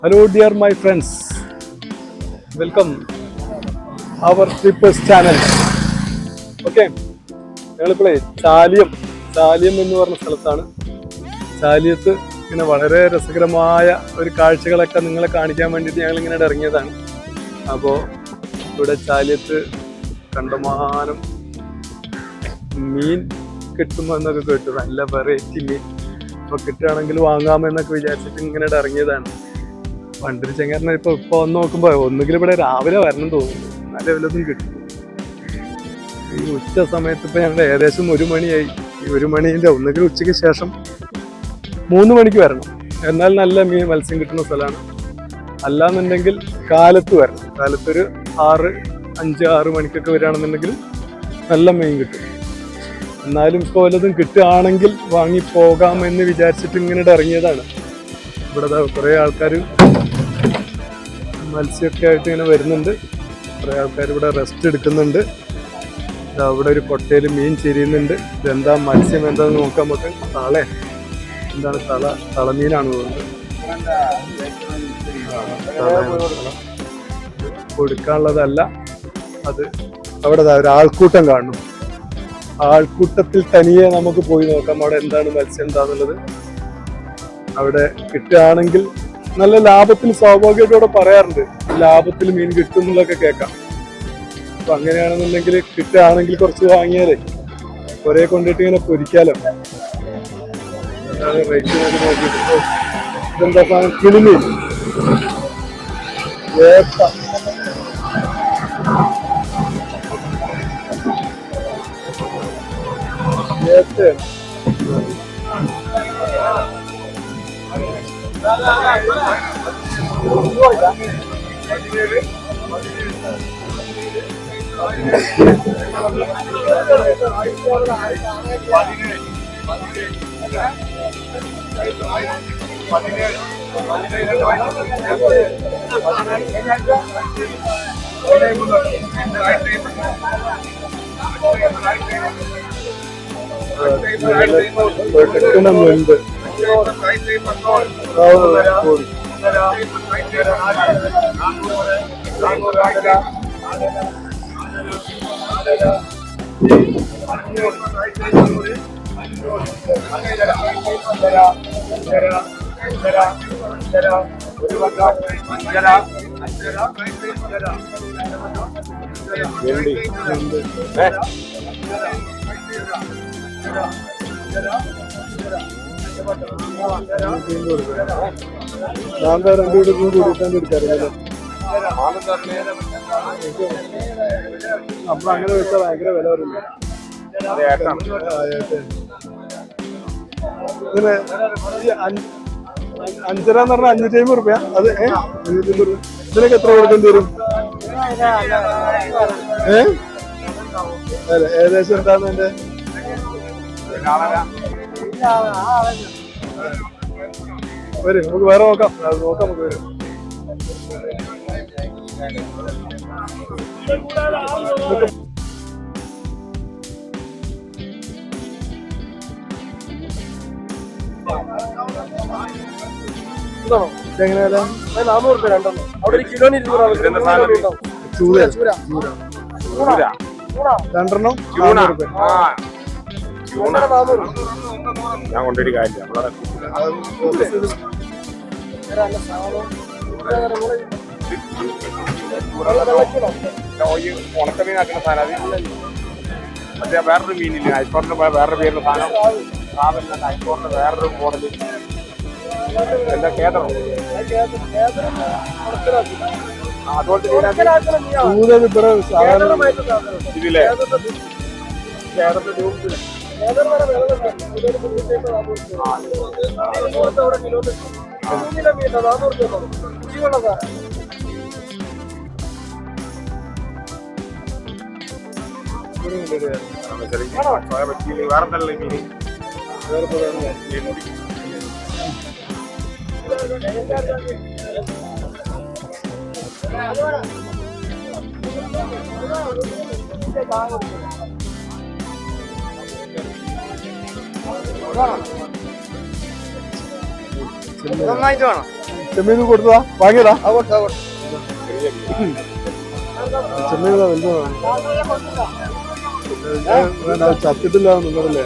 Hello, dear my friends. Welcome our Trippers channel. Okay. ഞങ്ങളിപ്പോഴേ Chaliyam എന്ന് പറഞ്ഞ സ്ഥലത്താണ്. ചാലിയത്ത് ഇങ്ങനെ വളരെ രസകരമായ ഒരു കാഴ്ചകളൊക്കെ നിങ്ങളെ കാണിക്കാൻ വേണ്ടിയിട്ട് ഞങ്ങൾ ഇങ്ങനെ ഇറങ്ങിയതാണ്. അപ്പോൾ ഇവിടെ ചാലിയത്ത് കണ്ടമാനം മീൻ കിട്ടുമെന്നൊക്കെ കേട്ടു. നല്ല വെറൈറ്റി മീൻ. അപ്പോൾ കിട്ടുകയാണെങ്കിൽ വാങ്ങാമെന്നൊക്കെ വിചാരിച്ചിട്ട് ഇങ്ങനെ ഇറങ്ങിയതാണ്. പണ്ടൊരു ചെങ്ങാരനെ ഇപ്പൊ വന്ന് നോക്കുമ്പോൾ ഒന്നുകിൽ ഇവിടെ രാവിലെ വരണം തോന്നുന്നു, നല്ല വല്ലതും കിട്ടും. ഈ ഉച്ച സമയത്ത് ഇപ്പൊ ഞങ്ങൾ ഏകദേശം 1 മണിയായി. ഈ 1 മണിന്റെ ഒന്നുകിൽ ഉച്ചയ്ക്ക് ശേഷം 3 മണിക്ക് വരണം, എന്നാൽ നല്ല മത്സ്യം കിട്ടുന്ന സ്ഥലമാണ്. അല്ലാന്നുണ്ടെങ്കിൽ കാലത്ത് വരണം. കാലത്തൊരു 5-6 മണിക്കൊക്കെ വരികയാണെന്നുണ്ടെങ്കിൽ നല്ല മീൻ കിട്ടും. എന്നാലും ഇപ്പോൾ വല്ലതും കിട്ടുകയാണെങ്കിൽ വാങ്ങി പോകാമെന്ന് വിചാരിച്ചിട്ട് ഇങ്ങനെ ഇറങ്ങിയതാണ്. ഇവിടെ കുറേ ആൾക്കാർ മത്സ്യമൊക്കെ ആയിട്ട് ഇങ്ങനെ വരുന്നുണ്ട്. കുറേ ആൾക്കാർ ഇവിടെ റെസ്റ്റ് എടുക്കുന്നുണ്ട്. അവിടെ ഒരു കൊട്ടയിൽ മീൻ ചെരിയുന്നുണ്ട്. ഇതെന്താ മത്സ്യം എന്താന്ന് നോക്കാൻ പറ്റും. എന്താണ് തളമീനാണ് തോന്നുന്നത്. കൊടുക്കാനുള്ളതല്ല അത്. അവിടെ ഒരു ആൾക്കൂട്ടം കാണുന്നു. ആൾക്കൂട്ടത്തിൽ തനിയെ നമുക്ക് പോയി നോക്കാം അവിടെ എന്താണ് മത്സ്യം എന്താന്നുള്ളത്. അവിടെ കിട്ടുകയാണെങ്കിൽ നല്ല ലാഭത്തിൽ, സ്വാഭാവികമായിട്ടും ഇവിടെ പറയാറുണ്ട് ലാഭത്തിൽ മീൻ കിട്ടും എന്നുള്ളതൊക്കെ കേൾക്കാം. അപ്പൊ അങ്ങനെയാണെന്നുണ്ടെങ്കിൽ കിട്ടുകയാണെങ്കിൽ കുറച്ച് വാങ്ങിയാലേ കുറെ കൊണ്ടിട്ട് ഇങ്ങനെ പൊരിക്കാലോ. അതാണ് റേറ്റ് നോക്കിയിട്ട്. ഇതെന്താ സാധനം? കിളിമീൻ, വേപ്പ, വേപ്പയാണ്. മുൻപ് ഞാൻ 2 കൂടിയിട്ടാണ് എടുക്കാറില്ല. നമ്മളങ്ങനെ വെച്ചാൽ ഭയങ്കര വില വരില്ല. ഇങ്ങനെ 5.5 എന്ന് പറഞ്ഞാൽ 550 രൂപ. അത് 550 രൂപ. ഇതിനൊക്കെ എത്ര കൊടുക്കേണ്ടി വരും? അല്ല, ഏകദേശം എന്താണ് എന്റെ വരും. നമുക്ക് വേറെ നോക്കാം. നമുക്ക് വരും. എങ്ങനെയല്ല 400 രൂപ രണ്ടെണ്ണം. അവിടെ ഒരു കിലോന് 200 രണ്ടെണ്ണം 400 രൂപ. ഞാൻ കൊണ്ടൊരു കാര്യം ഉണക്കമീനാക്കുന്ന സാധനം. മറ്റേ വേറൊരു മീനില്ല, ഐസ്കോറിന്റെ വേറൊരു പേരുള്ള സാധനം. സാധനം ഐസ്കോറിന്റെ വേറൊരു മോഡല്. എന്താ കേട്ടോ? അതുപോലെ ഇതില്ലേ വേറെന്തല്ല മീന് നന്നായിട്ട് വേണം. ചെമ്മീൻ കൊടുത്തതാ വാങ്ങിയതാ ചെമ്മീൻ വലുതാണ് ചത്തിട്ടില്ല നിങ്ങളല്ലേ